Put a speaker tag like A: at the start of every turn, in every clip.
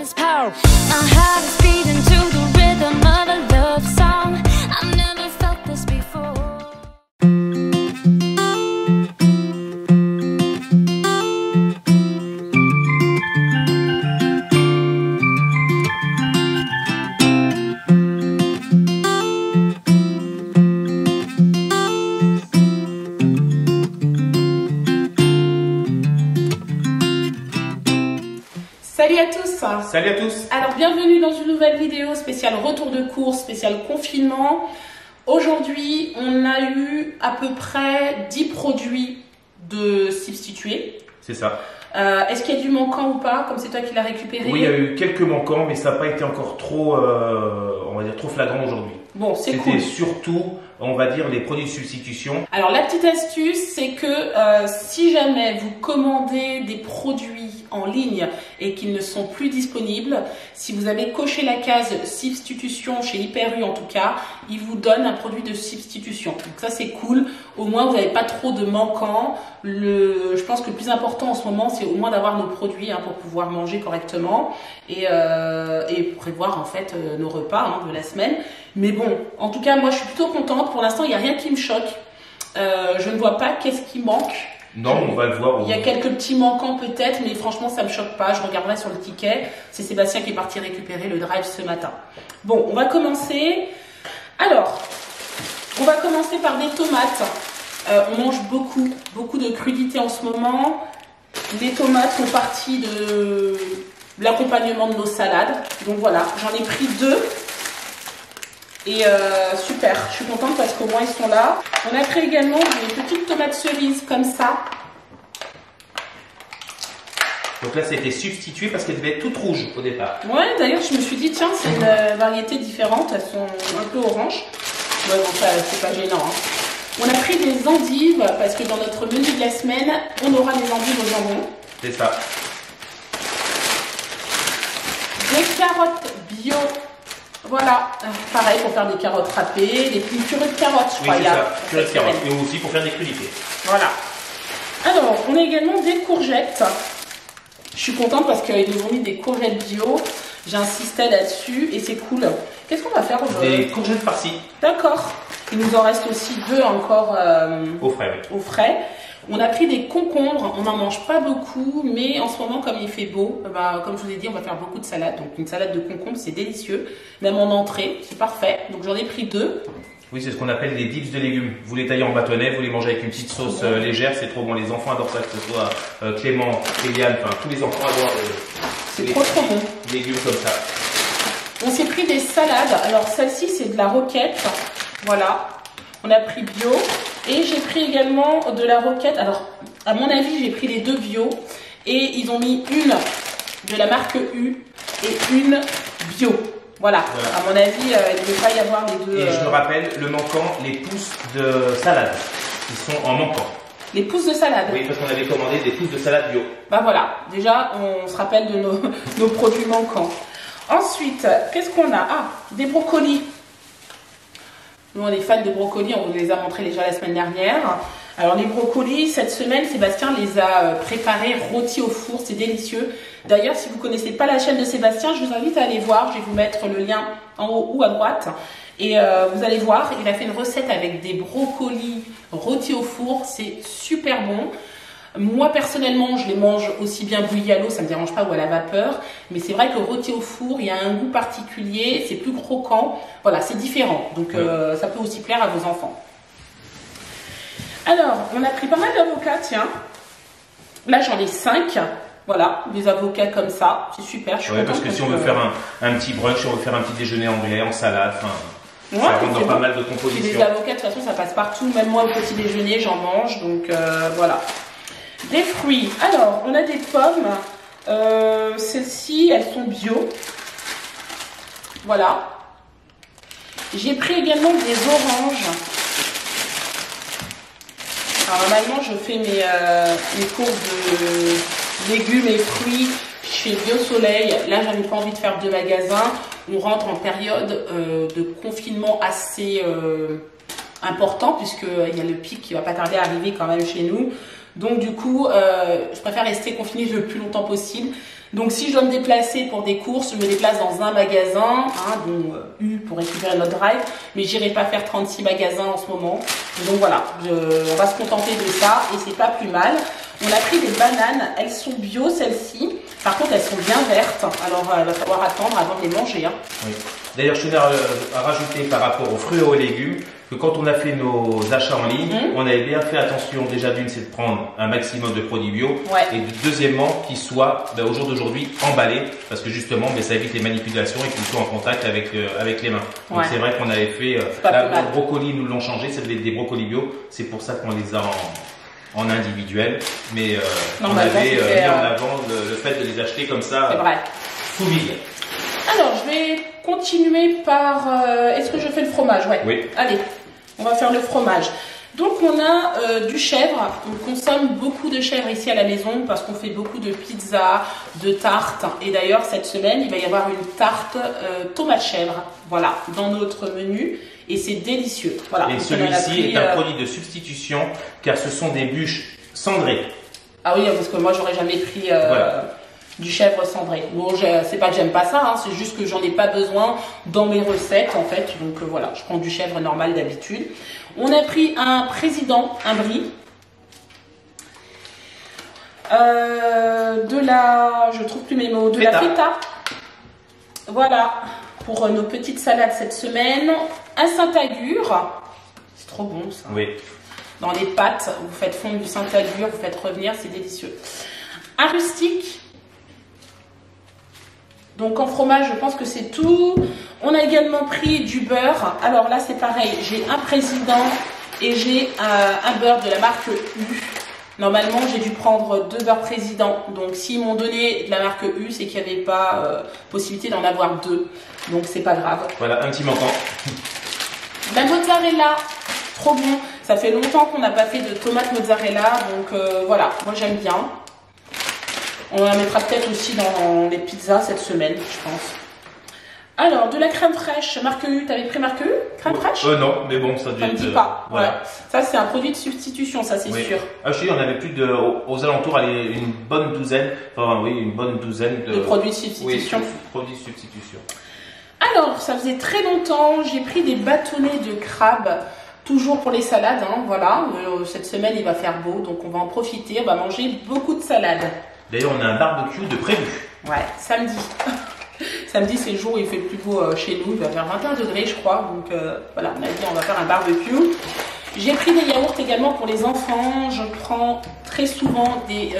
A: this power. My heart is beating to the rhythm of a love song. I've never felt this before.
B: Salut à tous.
C: Salut à tous.
B: Alors bienvenue dans une nouvelle vidéo spéciale retour de course, spéciale confinement. Aujourd'hui on a eu à peu près 10 produits de substitués.
C: C'est ça.
B: Est-ce qu'il y a du manquant ou pas, comme c'est toi qui l'as récupéré?
C: Oui, il y a eu quelques manquants, mais ça n'a pas été encore trop, on va dire, trop flagrant aujourd'hui.
B: Bon, c'est cool.
C: C'était surtout, on va dire, les produits de substitution.
B: Alors la petite astuce, c'est que si jamais vous commandez des produits en ligne et qu'ils ne sont plus disponibles, si vous avez coché la case substitution chez Hyper U en tout cas, ils vous donnent un produit de substitution. Donc ça c'est cool, au moins vous n'avez pas trop de manquants. Je pense que le plus important en ce moment, c'est au moins d'avoir nos produits pour pouvoir manger correctement et prévoir en fait nos repas de la semaine. Mais bon, en tout cas moi je suis plutôt contente. Pour l'instant il n'y a rien qui me choque. Je ne vois pas qu'est-ce qui manque.
C: Non, on va le voir.
B: Il y a quelques petits manquants peut-être, mais franchement ça me choque pas. Je regarderai sur le ticket. C'est Sébastien qui est parti récupérer le drive ce matin. Bon, on va commencer. Alors, on va commencer par des tomates. On mange beaucoup de crudités en ce moment. Les tomates font partie de l'accompagnement de nos salades. Donc voilà, j'en ai pris 2. Et super, je suis contente parce qu'au moins ils sont là. On a pris également des petites tomates cerises comme ça.
C: Donc là, ça a été substitué parce qu'elles devaient être toutes rouges au départ.
B: Ouais, d'ailleurs, je me suis dit, tiens, c'est une variété différente. Elles sont un peu orange. Ouais, bon, ça, c'est pas gênant. On a pris des endives parce que dans notre menu de la semaine, on aura des endives au jambon.
C: C'est ça.
B: Des carottes bio. Voilà, pareil pour faire des carottes râpées, des purées de carottes, je crois.
C: Oui, c'est ça, purée de carottes. Et aussi pour faire des crudités.
B: Voilà. Alors, on a également des courgettes. Je suis contente parce qu'ils nous ont mis des courgettes bio. J'insistais là-dessus et c'est cool. Qu'est-ce qu'on va faire aujourd'hui?
C: Des courgettes farcies.
B: D'accord. Il nous en reste aussi 2 encore
C: au frais. Oui.
B: Au frais. On a pris des concombres, on n'en mange pas beaucoup, mais en ce moment, comme il fait beau, comme je vous ai dit, on va faire beaucoup de salades. Donc une salade de concombres, c'est délicieux. Même en entrée, c'est parfait. Donc j'en ai pris 2.
C: Oui, c'est ce qu'on appelle les dips de légumes. Vous les taillez en bâtonnets, vous les mangez avec une petite sauce légère, c'est trop bon. Les enfants adorent ça, que ce soit Clément, Kéliane, enfin tous les enfants adorent
B: c'est trop bon.
C: Légumes comme ça.
B: On s'est pris des salades. Alors celle-ci, c'est de la roquette. Voilà. On a pris bio. Et j'ai pris également de la roquette. Alors, à mon avis, j'ai pris les 2 bio. Et ils ont mis une de la marque U et une bio. Voilà. À mon avis, il ne devait pas y avoir les 2.
C: Et je me rappelle, le manquant, les pousses de salade. Ils sont en manquant.
B: Les pousses de salade?
C: Oui, parce qu'on avait commandé des pousses de salade bio.
B: Bah voilà. Déjà, on se rappelle de nos produits manquants. Ensuite, qu'est-ce qu'on a? Ah, des brocolis. Nous, on est fans de brocolis, on vous les a montrés déjà la semaine dernière. Alors, les brocolis, cette semaine, Sébastien les a préparés rôtis au four, c'est délicieux. D'ailleurs, si vous ne connaissez pas la chaîne de Sébastien, je vous invite à aller voir. Je vais vous mettre le lien en haut ou à droite. Et vous allez voir, il a fait une recette avec des brocolis rôtis au four, c'est super bon. Moi, personnellement, je les mange aussi bien bouillis à l'eau, ça ne me dérange pas, ou à la vapeur. Mais c'est vrai que rôti au four, il y a un goût particulier, c'est plus croquant. Voilà, c'est différent. Donc, ça peut aussi plaire à vos enfants. Alors, on a pris pas mal d'avocats, tiens. Là, j'en ai 5. Voilà, des avocats comme ça. C'est super, je suis contente
C: parce que si on veut faire un petit brunch, on veut faire un petit déjeuner anglais en salade,
B: ouais,
C: ça rentre dans pas mal de compositions.
B: Les avocats, de toute façon, ça passe partout. Même moi, au petit déjeuner, j'en mange. Donc, voilà. Des fruits. Alors, on a des pommes. Celles-ci, elles sont bio. Voilà. J'ai pris également des oranges. Alors, normalement, je fais mes courses de légumes et fruits chez Bio Soleil. Là, j'avais pas envie de faire 2 magasins. On rentre en période de confinement assez important, puisqu'il y a le pic qui va pas tarder à arriver quand même chez nous. Donc du coup, je préfère rester confinée le plus longtemps possible. Donc si je dois me déplacer pour des courses, je me déplace dans un magasin, dont U pour récupérer notre drive, mais j'irai pas faire 36 magasins en ce moment. Donc voilà, on va se contenter de ça et c'est pas plus mal. On a pris des bananes, elles sont bio celles-ci. Par contre, elles sont bien vertes, alors il va falloir attendre avant de les manger.
C: Oui. D'ailleurs, je tenais à rajouter par rapport aux fruits et aux légumes que quand on a fait nos achats en ligne, on avait bien fait attention. Déjà d'une, c'est de prendre un maximum de produits bio, et deuxièmement, qu'ils soient au jour d'aujourd'hui emballés, parce que justement, ça évite les manipulations et qu'ils soient en contact avec les mains. Donc c'est vrai qu'on avait fait, le brocoli, nous l'ont changé, c'est des brocolis bio, c'est pour ça qu'on les a en individuel, mais on avait mis en avant le fait de les acheter comme ça, sous vide.
B: Alors, je vais continuer par... Est-ce que je fais le fromage? Oui. Allez, on va faire le fromage. Donc, on a du chèvre. On consomme beaucoup de chèvre ici à la maison parce qu'on fait beaucoup de pizzas, de tartes. Et d'ailleurs, cette semaine, il va y avoir une tarte tomate chèvre. Voilà, dans notre menu. Et c'est délicieux. Voilà.
C: Et celui-ci est un produit de substitution car ce sont des bûches cendrées.
B: Ah oui, parce que moi, j'aurais jamais pris... du chèvre cendré. Bon, c'est pas que j'aime pas ça, c'est juste que j'en ai pas besoin dans mes recettes en fait. Donc voilà, je prends du chèvre normal d'habitude. On a pris un président, un brie. Je trouve plus mes mots, la feta. Voilà, pour nos petites salades cette semaine. Un Saint-Agur. C'est trop bon ça.
C: Oui.
B: Dans les pâtes, vous faites fondre du Saint-Agur, vous faites revenir, c'est délicieux. Un rustique. Donc en fromage, je pense que c'est tout. On a également pris du beurre. Alors là, c'est pareil. J'ai un président et j'ai un beurre de la marque U. Normalement, j'ai dû prendre 2 beurres président. Donc s'ils m'ont donné de la marque U, c'est qu'il n'y avait pas possibilité d'en avoir 2. Donc c'est pas grave.
C: Voilà, un petit manquant.
B: La mozzarella, trop bon. Ça fait longtemps qu'on n'a pas fait de tomate mozzarella. Donc voilà, moi j'aime bien. On la mettra peut-être aussi dans les pizzas cette semaine, je pense. Alors, de la crème fraîche, marque U. T'avais pris marque U? Crème fraîche?
C: Non, mais bon, ça devait
B: être... Ça me dit pas. Voilà. Ça, c'est un produit de substitution, ça, c'est sûr.
C: Ah, je sais, on avait plus aux alentours, une bonne douzaine. Enfin, oui, une bonne douzaine de
B: produits de substitution.
C: Oui, produits de substitution.
B: Alors, ça faisait très longtemps, j'ai pris des bâtonnets de crabe. Toujours pour les salades, voilà. Cette semaine, il va faire beau, donc on va en profiter. On va manger beaucoup de salades.
C: D'ailleurs, on a un barbecue de prévu.
B: Ouais, samedi. Samedi, c'est le jour où il fait le plus beau chez nous. Il va faire 21 degrés, je crois. Donc voilà, on a dit on va faire un barbecue. J'ai pris des yaourts également pour les enfants. Je prends très souvent des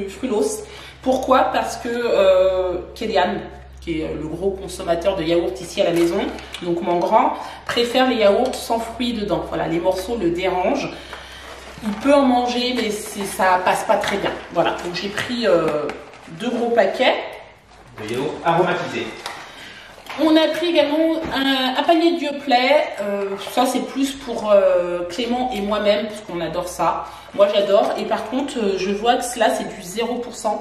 B: frulos. Pourquoi? Parce que Kélian, qui est le gros consommateur de yaourt ici à la maison, donc mon grand, préfère les yaourts sans fruits dedans. Voilà, les morceaux le dérangent. Il peut en manger, mais ça passe pas très bien. Voilà, donc j'ai pris 2 gros paquets.
C: De yaourt aromatisé.
B: On a pris également un panier de Yoplait. Ça, c'est plus pour Clément et moi-même, parce qu'on adore ça. Moi, j'adore. Et par contre, je vois que cela, c'est du 0%.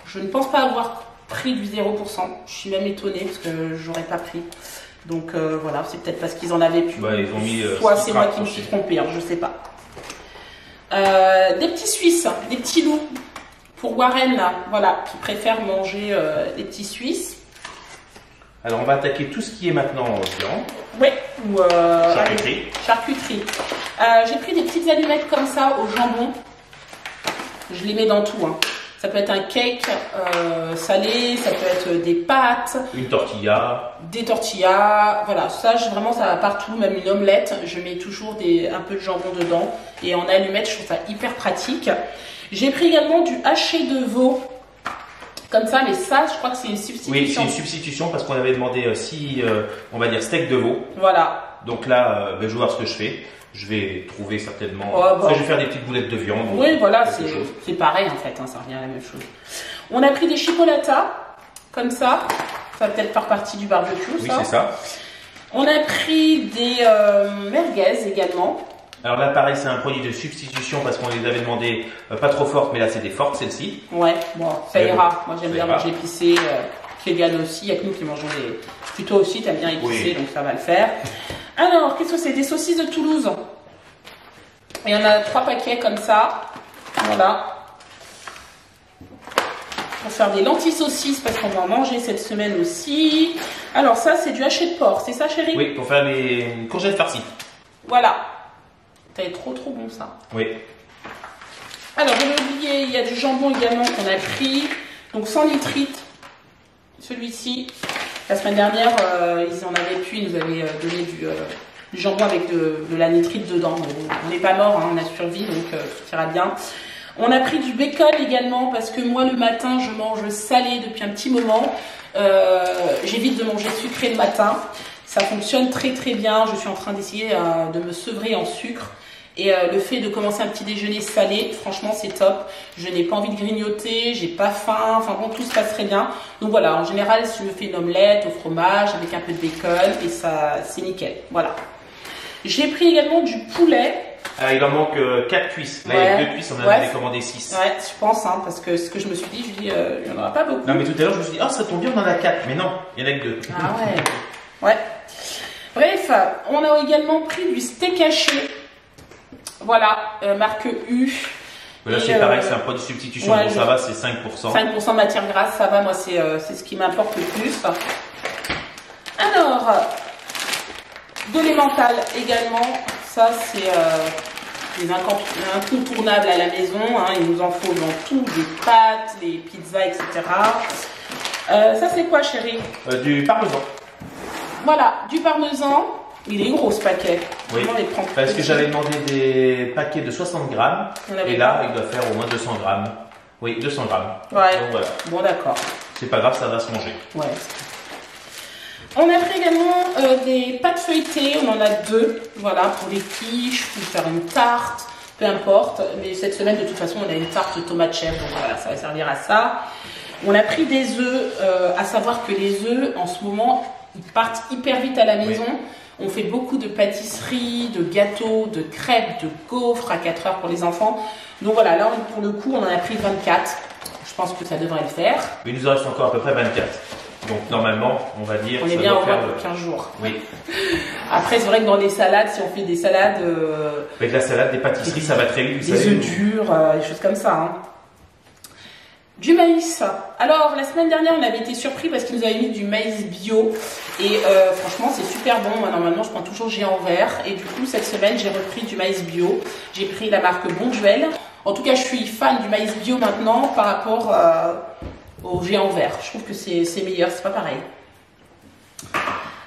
B: Je ne pense pas avoir pris du 0%. Je suis même étonnée, parce que j'aurais pas pris. Donc voilà, c'est peut-être parce qu'ils en avaient plus.
C: Bah, ils ont mis,
B: soit c'est moi qui me suis trompée, je sais pas. Des petits Suisses, des petits loups pour Warren, là, voilà, qui préfère manger des petits Suisses.
C: Alors on va attaquer tout ce qui est maintenant viande.
B: Oui, ou
C: charcuterie.
B: Charcuterie. J'ai pris des petites allumettes comme ça au jambon. Je les mets dans tout. Ça peut être un cake salé, ça peut être des pâtes.
C: Une tortilla. Des
B: tortillas, voilà, ça vraiment ça va partout, même une omelette, je mets toujours un peu de jambon dedans. Et en allumettes, je trouve ça hyper pratique. J'ai pris également du haché de veau, comme ça, mais ça, je crois que c'est une substitution.
C: Oui, c'est une substitution parce qu'on avait demandé on va dire steak de veau.
B: Voilà.
C: Donc là, je vais voir ce que je fais. Je vais trouver certainement. Je vais faire des petites boulettes de viande.
B: Oui, voilà, c'est pareil en fait, ça revient à la même chose. On a pris des chipolatas, comme ça. Ça va peut-être faire partie du barbecue,
C: oui, c'est ça.
B: On a pris des merguez également.
C: Alors là, pareil, c'est un produit de substitution parce qu'on les avait demandé pas trop fortes, mais là, c'est des fortes, celles-ci.
B: Ouais, bon, ça ira. Moi, j'aime bien manger épicé. Kélian aussi, il y a que nous qui mangeons les... Puis toi aussi, tu aimes bien épicé, donc ça va le faire. Alors, qu'est-ce que c'est? Des saucisses de Toulouse. Il y en a 3 paquets comme ça. Voilà. pour faire des lentilles saucisses parce qu'on va en manger cette semaine aussi. Alors ça, c'est du haché de porc, c'est ça chérie?
C: Oui, pour faire les courgettes farcies.
B: Voilà. Ça va être trop bon ça.
C: Oui.
B: Alors, j'avais oublié, il y a du jambon également qu'on a pris. Donc sans nitrite. Celui-ci, la semaine dernière, ils en avaient pu, ils nous avaient donné du jambon avec de la nitrite dedans. On n'est pas mort, hein, on a survécu, donc tout ira bien. On a pris du bacon également parce que moi le matin je mange salé depuis un petit moment. J'évite de manger sucré le matin. Ça fonctionne très bien. Je suis en train d'essayer de me sevrer en sucre. Et le fait de commencer un petit déjeuner salé, franchement c'est top. Je n'ai pas envie de grignoter, j'ai pas faim, enfin bon, tout se passe très bien. Donc voilà, en général je me fais une omelette au fromage avec un peu de bacon et ça c'est nickel. Voilà. J'ai pris également du poulet.
C: Il en manque 4 cuisses. Là, il y a 2 cuisses, on en avait commandé 6.
B: Ouais, je pense, hein, parce que ce que je me suis dit, il n'y en aura pas beaucoup.
C: Non, mais tout à l'heure, je me suis dit, oh, ça tombe bien, on en a 4. Mais non, il n'y en a que 2.
B: Ah ouais. Bref, on a également pris du steak haché. Voilà, marque U.
C: Là, c'est pareil, c'est un produit de substitution, donc ça va, c'est 5%.
B: 5% matière grasse, ça va, moi, c'est ce qui m'importe le plus. Alors, de l'emmental également. Ça, c'est des incontournables à la maison. Hein. Il nous en faut dans tout, des pâtes, des pizzas, etc. Ça, c'est quoi, chérie?
C: Du parmesan.
B: Voilà, du parmesan. Il est gros, ce paquet.
C: Oui, parce que j'avais demandé des paquets de 60 grammes. Et là, il doit faire au moins 200 grammes. Oui, 200 grammes.
B: Ouais.
C: Donc, voilà.
B: Bon, d'accord.
C: C'est pas grave, ça va se manger.
B: Ouais. On a pris également des pâtes feuilletées, on en a 2, voilà, pour les quiches, pour faire une tarte, peu importe. Mais cette semaine, de toute façon, on a une tarte tomate chèvre, donc voilà, ça va servir à ça. On a pris des œufs, à savoir que les œufs, en ce moment, ils partent hyper vite à la maison. Oui. On fait beaucoup de pâtisseries, de gâteaux, de crêpes, de gaufres à 4 heures pour les enfants. Donc voilà, là, pour le coup, on en a pris 24. Je pense que ça devrait le faire.
C: Mais il nous en reste encore à peu près 24. Donc normalement, on va dire...
B: On est bien en faire 15 jours.
C: Oui.
B: Après, c'est vrai que dans les salades, si on fait des salades...
C: Avec la salade, des pâtisseries, ça va très vite.
B: Des œufs durs, des choses comme ça. Hein. Du maïs. Alors, la semaine dernière, on avait été surpris parce qu'ils nous avaient mis du maïs bio. Et franchement, c'est super bon. Moi, normalement, je prends toujours géant vert. Et du coup, cette semaine, j'ai repris du maïs bio. J'ai pris la marque Bonduel. En tout cas, je suis fan du maïs bio maintenant par rapport... au géant vert. Je trouve que c'est meilleur, c'est pas pareil.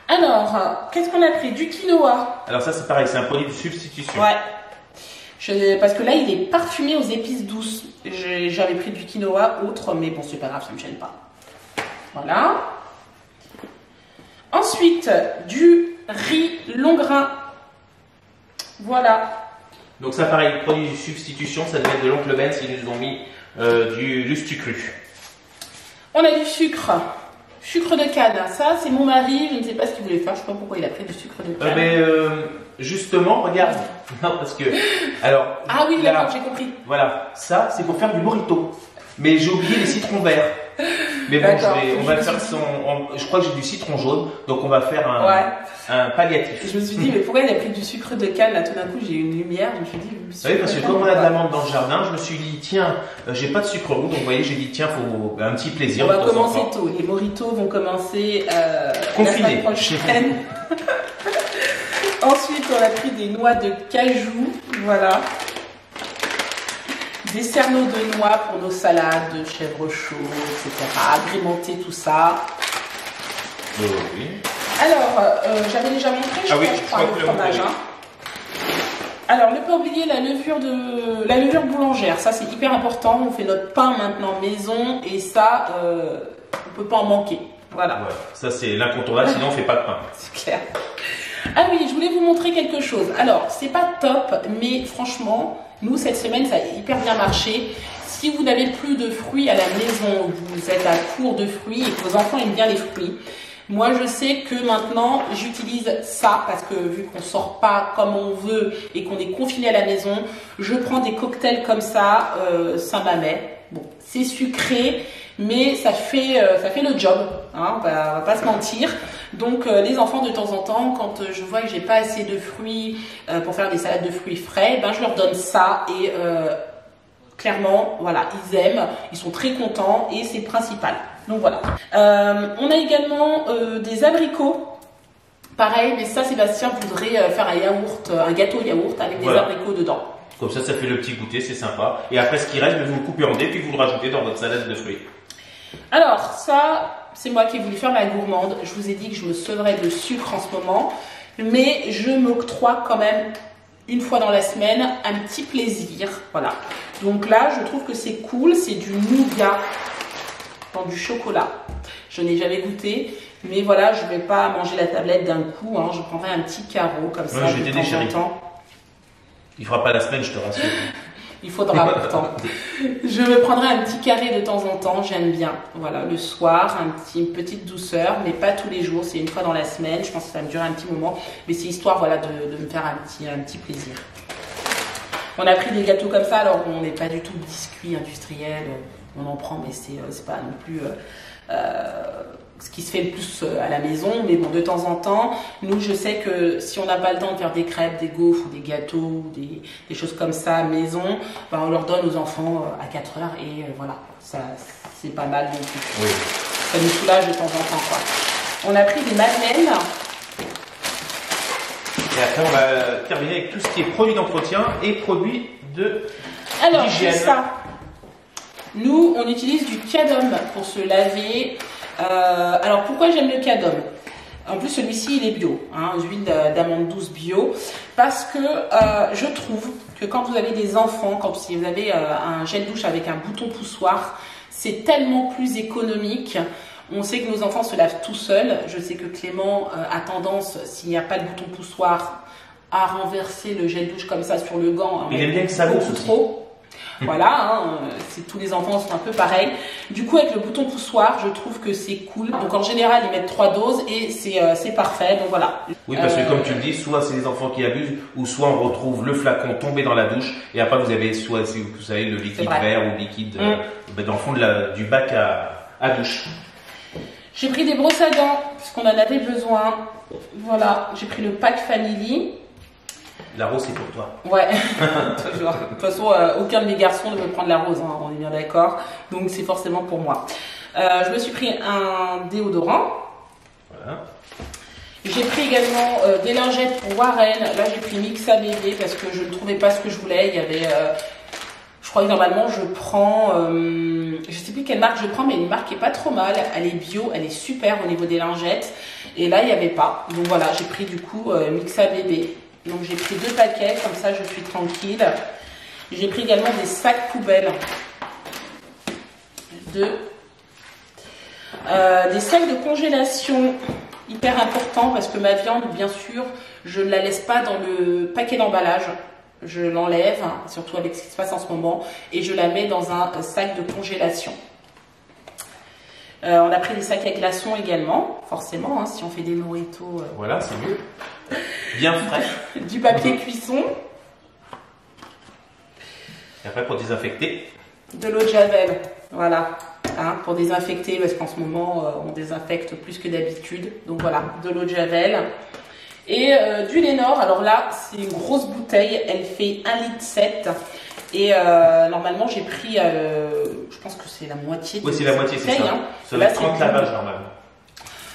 B: Alors, qu'est-ce qu'on a pris? Du quinoa.
C: Alors ça, c'est pareil, c'est un produit de substitution.
B: Ouais. Parce que là, il est parfumé aux épices douces. J'avais pris du quinoa autre, mais bon, c'est pas grave, ça me gêne pas. Voilà. Ensuite, du riz long grain. Voilà.
C: Donc ça, pareil, produit de substitution, ça devait être de l'oncle Ben s'ils nous ont mis du lustucru.
B: On a du sucre de canne. Ça, c'est mon mari. Je ne sais pas ce qu'il voulait faire. Je ne sais pas pourquoi il a pris du sucre de canne.
C: Mais justement, regarde. Non, parce que. Alors.
B: Ah oui, d'accord, j'ai compris.
C: Voilà, ça, c'est pour faire du mojito. Mais j'ai oublié les citrons verts. Mais bon, on va faire je crois que j'ai du citron jaune, donc on va faire un palliatif.
B: Je me suis dit, mais pourquoi il a pris du sucre de canne là? Tout d'un coup, j'ai eu une lumière. Je me suis dit,
C: oui, parce que comme on a de l'amande dans le jardin, je me suis dit, tiens, j'ai pas de sucre roux, donc vous voyez, j'ai dit, tiens, faut un petit plaisir.
B: On va commencer tôt. Les mojitos vont commencer
C: confinés.
B: La semaine prochaine. Ensuite, on a pris des noix de cajou. Voilà. Des cerneaux de noix pour nos salades, de chèvre chaud, etc. Agrémenter tout ça.
C: Oui.
B: Alors, j'avais déjà montré, je crois, le fromage. Hein. Alors, ne pas oublier la levure boulangère. Ça, c'est hyper important. On fait notre pain maintenant maison et ça, on peut pas en manquer. Voilà.
C: Ouais, ça, c'est l'incontournable, sinon on fait pas de pain.
B: C'est clair. Ah oui, je voulais vous montrer quelque chose. Alors, c'est pas top, mais franchement, nous, cette semaine, ça a hyper bien marché. Si vous n'avez plus de fruits à la maison, vous êtes à court de fruits et que vos enfants aiment bien les fruits, moi, je sais que maintenant, j'utilise ça parce que vu qu'on sort pas comme on veut et qu'on est confiné à la maison, je prends des cocktails comme ça, Saint-Mamet. Bon, c'est sucré, mais ça fait le job, hein, on va pas se mentir. Donc les enfants de temps en temps, quand je vois que j'ai pas assez de fruits pour faire des salades de fruits frais, ben je leur donne ça et Clairement, voilà, ils aiment, ils sont très contents et c'est le principal. Donc voilà. On a également des abricots. Pareil, mais ça, Sébastien voudrait faire un yaourt, un gâteau yaourt avec des abricots dedans.
C: Comme ça fait le petit goûter, c'est sympa. Et après, ce qui reste, vous le coupez en dés, puis vous le rajoutez dans votre salade de fruits.
B: Alors, ça, c'est moi qui ai voulu faire ma gourmande. Je vous ai dit que je me sevrais de sucre en ce moment, mais je m'octroie quand même une fois dans la semaine un petit plaisir. Voilà. Donc là, je trouve que c'est cool. C'est du nougat dans du chocolat. Je n'ai jamais goûté, mais voilà, je ne vais pas manger la tablette d'un coup. Hein. Je prendrai un petit carreau comme ça de temps en temps.
C: Il fera pas la semaine, je te rassure.
B: Il faudra pourtant. Je me prendrai un petit carré de temps en temps, j'aime bien. Voilà, le soir, une petite douceur, mais pas tous les jours, c'est une fois dans la semaine. Je pense que ça va me durer un petit moment, mais c'est histoire voilà, de me faire un petit plaisir. On a pris des gâteaux comme ça, alors on n'est pas du tout biscuits industriels, on en prend, mais c'est pas non plus ce qui se fait le plus à la maison, mais bon, de temps en temps, nous, je sais que si on n'a pas le temps de faire des crêpes, des gaufres ou des gâteaux, des choses comme ça à maison, ben, on leur donne aux enfants à 4 heures et voilà, ça c'est pas mal non plus. Oui. Ça nous soulage de temps en temps, quoi. On a pris des madeleines.
C: Et après, on va terminer avec tout ce qui est produits d'entretien et produits de
B: alors,
C: d'hygiène.
B: C'est ça. Nous, on utilise du cadum pour se laver. Alors pourquoi j'aime le cadum? En plus celui-ci il est bio, hein, huile d'amande douce bio, parce que je trouve que quand vous avez des enfants, quand vous avez un gel douche avec un bouton poussoir, c'est tellement plus économique. On sait que nos enfants se lavent tout seuls. Je sais que Clément a tendance, s'il n'y a pas de bouton poussoir, à renverser le gel douche comme ça sur le gant.
C: Il aime bien que ça mousse aussi.
B: Trop. Voilà, hein, tous les enfants sont un peu pareils. Du coup, avec le bouton poussoir, je trouve que c'est cool. Donc en général, ils mettent 3 doses et c'est parfait. Donc voilà.
C: Oui, parce que comme tu le dis, soit c'est les enfants qui abusent, ou soit on retrouve le flacon tombé dans la douche, et après vous avez soit, vous savez, le liquide vert ou liquide dans le fond du bac à douche.
B: J'ai pris des brosses à dents, puisqu'on en avait besoin. Voilà, j'ai pris le pack Family.
C: La rose, c'est pour toi.
B: Ouais, toujours. De toute façon, aucun de mes garçons ne veut prendre la rose, hein, on est bien d'accord. Donc, c'est forcément pour moi. Je me suis pris un déodorant. Voilà. J'ai pris également des lingettes pour Warren. Là, j'ai pris Mixa Bébé parce que je ne trouvais pas ce que je voulais. Il y avait... je crois que normalement, je prends... je sais plus quelle marque je prends, mais une marque qui est pas trop mal. Elle est bio, elle est super au niveau des lingettes. Et là, il n'y avait pas. Donc, voilà, j'ai pris du coup Mixa Bébé. Donc j'ai pris 2 paquets, comme ça je suis tranquille. J'ai pris également des sacs poubelles. Des sacs de congélation, hyper important parce que ma viande, bien sûr, je ne la laisse pas dans le paquet d'emballage. Je l'enlève, hein, surtout avec ce qui se passe en ce moment, et je la mets dans un sac de congélation. On a pris des sacs à glaçons également, forcément, hein, si on fait des moritos.
C: Voilà, c'est mieux. Bien frais.
B: Du papier cuisson.
C: Et après, pour désinfecter.
B: De l'eau de Javel, voilà. Hein, pour désinfecter, parce qu'en ce moment, on désinfecte plus que d'habitude. Donc voilà, de l'eau de Javel. Et du Lénor, alors là, c'est une grosse bouteille, elle fait 1,7 litre. Et normalement, j'ai pris, je pense que c'est la moitié.
C: Oui, c'est la moitié, c'est ça. Hein. Ça va être 30 lavages normalement.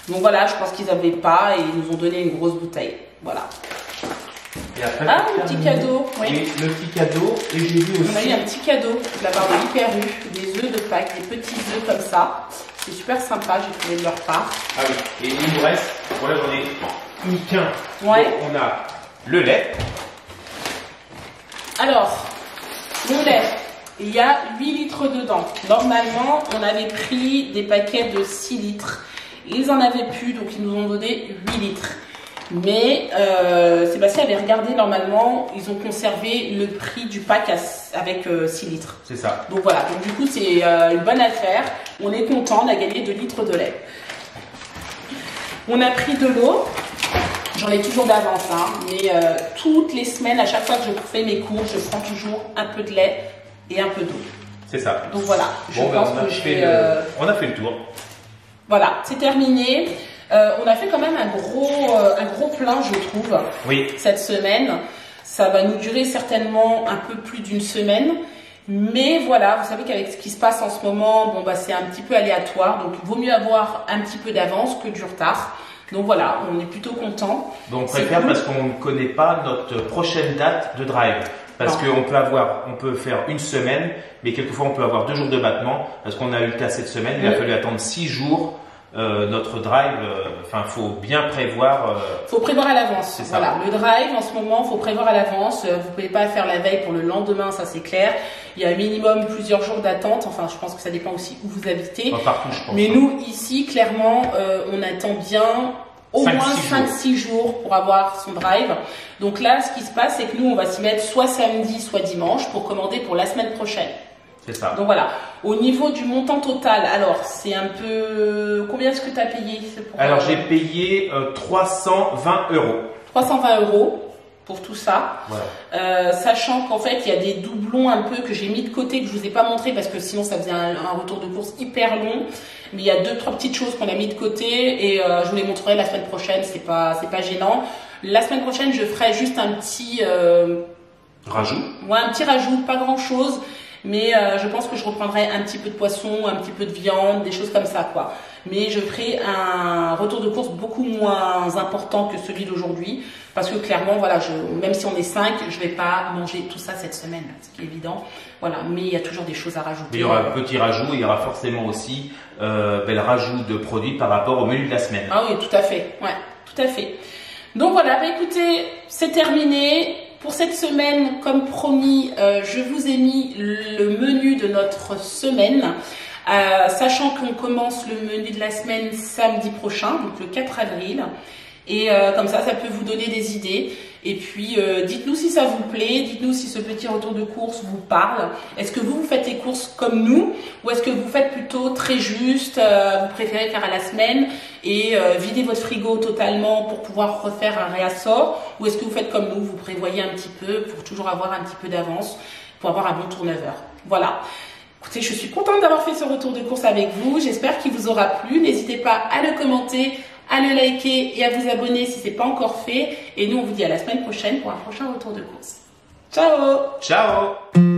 B: Donc voilà, je pense qu'ils n'avaient pas et ils nous ont donné une grosse bouteille. Voilà.
C: Et après,
B: le petit cadeau. Oui.
C: Et le petit cadeau, et j'ai vu aussi.
B: On a eu un petit cadeau de la part de l'Hyper U, des œufs de Pâques, des petits œufs comme ça. C'est super sympa, j'ai trouvé de leur part.
C: Ah oui, et il nous reste, voilà, j'en ai une qu'un.
B: Ouais.
C: Donc, on a le lait.
B: Alors, le lait, il y a 8 litres dedans. Normalement, on avait pris des paquets de 6 litres. Ils en avaient plus, donc ils nous ont donné 8 litres. Mais Sébastien avait regardé, normalement, ils ont conservé le prix du pack avec 6 litres.
C: C'est ça.
B: Donc voilà, donc du coup c'est une bonne affaire. On est content, on a gagné 2 litres de lait. On a pris de l'eau. J'en ai toujours d'avance, hein, mais toutes les semaines, à chaque fois que je fais mes cours, je prends toujours un peu de lait et un peu d'eau.
C: C'est ça.
B: Donc voilà, je pense que j'ai...
C: On a fait le tour.
B: Voilà, c'est terminé. On a fait quand même un gros plein, je trouve,
C: oui,
B: cette semaine. Ça va nous durer certainement un peu plus d'une semaine. Mais voilà, vous savez qu'avec ce qui se passe en ce moment, bon bah c'est un petit peu aléatoire, donc il vaut mieux avoir un petit peu d'avance que du retard. Donc voilà, on est plutôt content.
C: Donc on préfère parce qu'on ne connaît pas notre prochaine date de drive. Parce qu'on peut faire une semaine, mais quelquefois on peut avoir 2 jours de battement. Parce qu'on a eu le cas cette semaine, il a fallu attendre 6 jours. Notre drive, faut bien prévoir.
B: Faut prévoir à l'avance.
C: C'est ça.
B: Voilà, le drive en ce moment, faut prévoir à l'avance. Vous pouvez pas faire la veille pour le lendemain, ça c'est clair. Il y a un minimum plusieurs jours d'attente. Enfin, je pense que ça dépend aussi où vous habitez.
C: Partout, je pense.
B: Mais nous ici, clairement, on attend bien au moins 5-6 jours pour avoir son drive. Donc là, ce qui se passe, c'est que nous, on va s'y mettre soit samedi, soit dimanche pour commander pour la semaine prochaine.
C: C'est ça.
B: Donc voilà. Au niveau du montant total, alors c'est un peu... Combien est-ce que tu as payé pour...
C: Alors j'ai payé 320 euros.
B: 320 euros pour tout ça.
C: Voilà.
B: Sachant qu'en fait, il y a des doublons un peu que j'ai mis de côté, que je vous ai pas montré parce que sinon ça faisait un retour de course hyper long. Mais il y a 2-3 petites choses qu'on a mis de côté et je vous les montrerai la semaine prochaine, c'est pas gênant. La semaine prochaine, je ferai juste un petit...
C: Rajout.
B: Ouais, un petit rajout, pas grand-chose. Mais je pense que je reprendrai un petit peu de poisson, un petit peu de viande, des choses comme ça, quoi. Mais je ferai un retour de course beaucoup moins important que celui d'aujourd'hui. Parce que clairement, voilà, même si on est 5, je vais pas manger tout ça cette semaine, ce qui est évident. Voilà, mais il y a toujours des choses à rajouter.
C: Mais il y aura un petit rajout, il y aura forcément aussi le rajout de produits par rapport au menu de la semaine.
B: Ah oui, tout à fait. Ouais, tout à fait. Donc voilà, bah écoutez, c'est terminé. Pour cette semaine, comme promis, je vous ai mis le menu de notre semaine, sachant qu'on commence le menu de la semaine samedi prochain, donc le 4 avril. Et comme ça peut vous donner des idées. Et puis, dites-nous si ça vous plaît, dites-nous si ce petit retour de course vous parle. Est-ce que vous faites les courses comme nous ou est-ce que vous faites plutôt très juste, vous préférez faire à la semaine et vider votre frigo totalement pour pouvoir refaire un réassort ou est-ce que vous faites comme nous, vous prévoyez un petit peu pour toujours avoir un petit peu d'avance, pour avoir un bon turnover. Voilà. Écoutez, je suis contente d'avoir fait ce retour de course avec vous. J'espère qu'il vous aura plu. N'hésitez pas à le commenter, à le liker et à vous abonner si ce n'est pas encore fait. Et nous, on vous dit à la semaine prochaine pour un prochain retour de course. Ciao!
C: Ciao!